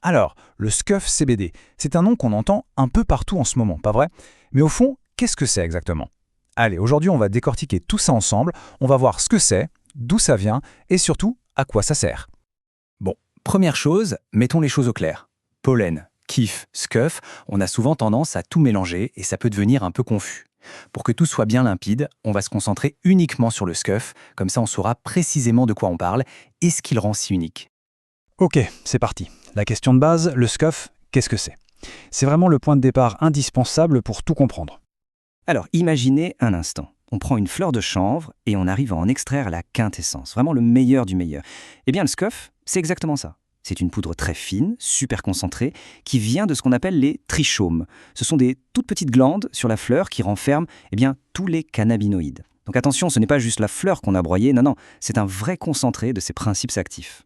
Alors, le SCUF CBD, c'est un nom qu'on entend un peu partout en ce moment, pas vrai? Mais au fond, qu'est-ce que c'est exactement? Allez, aujourd'hui on va décortiquer tout ça ensemble, on va voir ce que c'est, d'où ça vient et surtout à quoi ça sert. Bon, première chose, mettons les choses au clair. Pollen, kiff, scuff, on a souvent tendance à tout mélanger et ça peut devenir un peu confus. Pour que tout soit bien limpide, on va se concentrer uniquement sur le scuff, comme ça on saura précisément de quoi on parle et ce qui le rend si unique. Ok, c'est parti. La question de base, le SCUF, qu'est-ce que c'est? C'est vraiment le point de départ indispensable pour tout comprendre. Alors imaginez un instant. On prend une fleur de chanvre et on arrive à en extraire la quintessence, vraiment le meilleur du meilleur. Eh bien le scuff, c'est exactement ça. C'est une poudre très fine, super concentrée, qui vient de ce qu'on appelle les trichomes. Ce sont des toutes petites glandes sur la fleur qui renferment tous les cannabinoïdes. Donc attention, ce n'est pas juste la fleur qu'on a broyée, non, c'est un vrai concentré de ces principes actifs.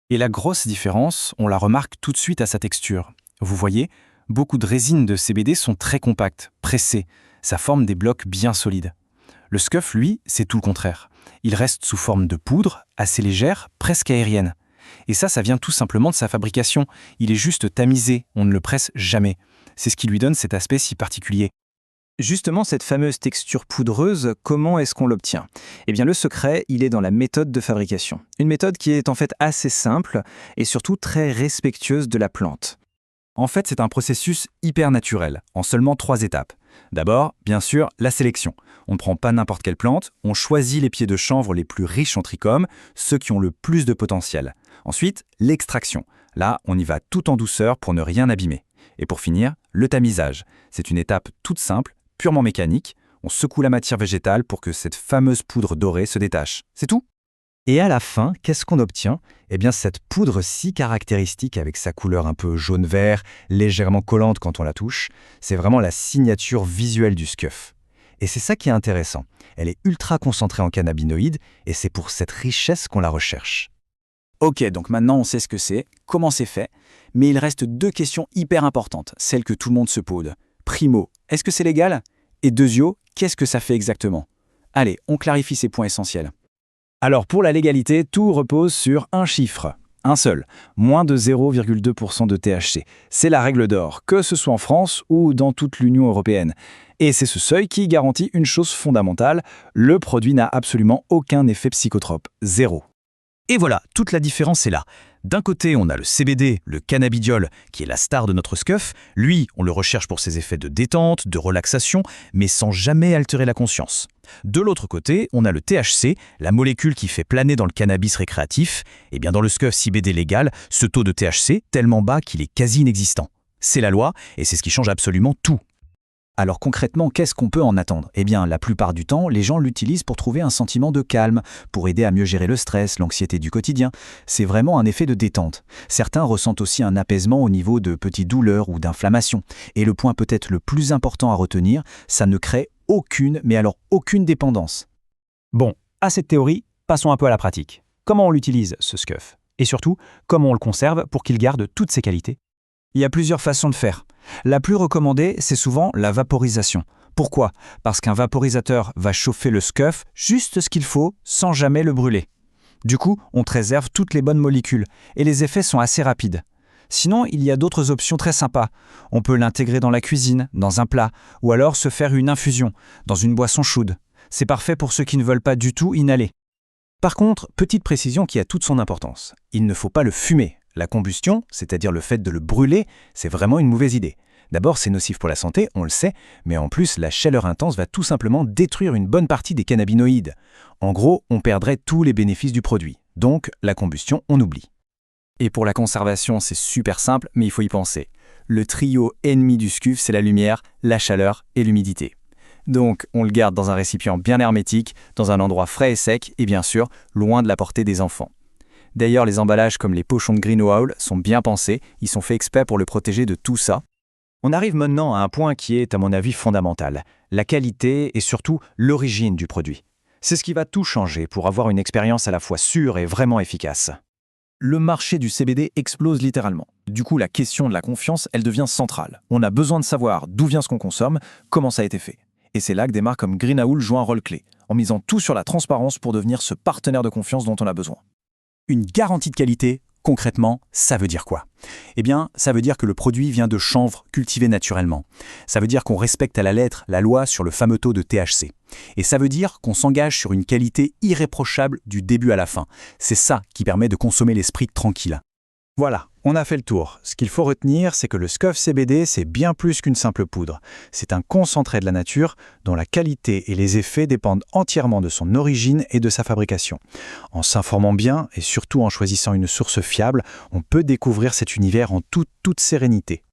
Et la grosse différence, on la remarque tout de suite à sa texture. Vous voyez, beaucoup de résines de CBD sont très compactes, pressées. Ça forme des blocs bien solides. Le SCUF, lui, c'est tout le contraire. Il reste sous forme de poudre, assez légère, presque aérienne. Et ça vient tout simplement de sa fabrication. Il est juste tamisé, on ne le presse jamais. C'est ce qui lui donne cet aspect si particulier. Justement, cette fameuse texture poudreuse, comment est-ce qu'on l'obtient? Eh bien, le secret, il est dans la méthode de fabrication. Une méthode qui est en fait assez simple et surtout très respectueuse de la plante. En fait, c'est un processus hyper naturel, en seulement 3 étapes. D'abord, bien sûr, la sélection. On ne prend pas n'importe quelle plante, on choisit les pieds de chanvre les plus riches en trichomes, ceux qui ont le plus de potentiel. Ensuite, l'extraction. Là, on y va tout en douceur pour ne rien abîmer. Et pour finir, le tamisage. C'est une étape toute simple, purement mécanique. On secoue la matière végétale pour que cette fameuse poudre dorée se détache. C'est tout. Et à la fin, qu'est-ce qu'on obtient? Eh bien, cette poudre si caractéristique avec sa couleur un peu jaune-vert, légèrement collante quand on la touche, c'est vraiment la signature visuelle du SCUF. Et c'est ça qui est intéressant. Elle est ultra concentrée en cannabinoïdes et c'est pour cette richesse qu'on la recherche. Ok, donc maintenant on sait ce que c'est, comment c'est fait, mais il reste 2 questions hyper importantes, celles que tout le monde se pose. Primo, est-ce que c'est légal? Et deuxio, qu'est-ce que ça fait exactement? Allez, on clarifie ces points essentiels. Alors pour la légalité, tout repose sur un chiffre, un seul, moins de 0,2% de THC. C'est la règle d'or, que ce soit en France ou dans toute l'Union européenne. Et c'est ce seuil qui garantit une chose fondamentale, le produit n'a absolument aucun effet psychotrope, zéro. Et voilà, toute la différence est là. D'un côté, on a le CBD, le cannabidiol, qui est la star de notre SCUF. Lui, on le recherche pour ses effets de détente, de relaxation, mais sans jamais altérer la conscience. De l'autre côté, on a le THC, la molécule qui fait planer dans le cannabis récréatif. Et bien dans le SCUF CBD légal, ce taux de THC tellement bas qu'il est quasi inexistant. C'est la loi, et c'est ce qui change absolument tout. Alors concrètement, qu'est-ce qu'on peut en attendre? Eh bien, la plupart du temps, les gens l'utilisent pour trouver un sentiment de calme, pour aider à mieux gérer le stress, l'anxiété du quotidien. C'est vraiment un effet de détente. Certains ressentent aussi un apaisement au niveau de petites douleurs ou d'inflammations. Et le point peut-être le plus important à retenir, ça ne crée aucune, mais alors aucune dépendance. Bon, à cette théorie, passons un peu à la pratique. Comment on l'utilise, ce SCUF? Et surtout, comment on le conserve pour qu'il garde toutes ses qualités? Il y a plusieurs façons de faire. La plus recommandée, c'est souvent la vaporisation. Pourquoi? Parce qu'un vaporisateur va chauffer le SCUF juste ce qu'il faut, sans jamais le brûler. Du coup, on te réserve toutes les bonnes molécules, et les effets sont assez rapides. Sinon, il y a d'autres options très sympas. On peut l'intégrer dans la cuisine, dans un plat, ou alors se faire une infusion, dans une boisson chaude. C'est parfait pour ceux qui ne veulent pas du tout inhaler. Par contre, petite précision qui a toute son importance. Il ne faut pas le fumer. La combustion, c'est-à-dire le fait de le brûler, c'est vraiment une mauvaise idée. D'abord, c'est nocif pour la santé, on le sait, mais en plus, la chaleur intense va tout simplement détruire une bonne partie des cannabinoïdes. En gros, on perdrait tous les bénéfices du produit. Donc, la combustion, on oublie. Et pour la conservation, c'est super simple, mais il faut y penser. Le trio ennemi du SCUF, c'est la lumière, la chaleur et l'humidité. Donc, on le garde dans un récipient bien hermétique, dans un endroit frais et sec, et bien sûr, loin de la portée des enfants. D'ailleurs, les emballages comme les pochons de Green Owl sont bien pensés, ils sont faits exprès pour le protéger de tout ça. On arrive maintenant à un point qui est, à mon avis, fondamental, la qualité et surtout l'origine du produit. C'est ce qui va tout changer pour avoir une expérience à la fois sûre et vraiment efficace. Le marché du CBD explose littéralement. Du coup, la question de la confiance, elle devient centrale. On a besoin de savoir d'où vient ce qu'on consomme, comment ça a été fait. Et c'est là que des marques comme Green Owl jouent un rôle clé, en misant tout sur la transparence pour devenir ce partenaire de confiance dont on a besoin. Une garantie de qualité Concrètement, ça veut dire quoi? Eh bien, ça veut dire que le produit vient de chanvre cultivé naturellement. Ça veut dire qu'on respecte à la lettre la loi sur le fameux taux de THC. Et ça veut dire qu'on s'engage sur une qualité irréprochable du début à la fin. C'est ça qui permet de consommer l'esprit tranquille. Voilà, on a fait le tour. Ce qu'il faut retenir, c'est que le Scuff CBD, c'est bien plus qu'une simple poudre. C'est un concentré de la nature dont la qualité et les effets dépendent entièrement de son origine et de sa fabrication. En s'informant bien et surtout en choisissant une source fiable, on peut découvrir cet univers en toute sérénité.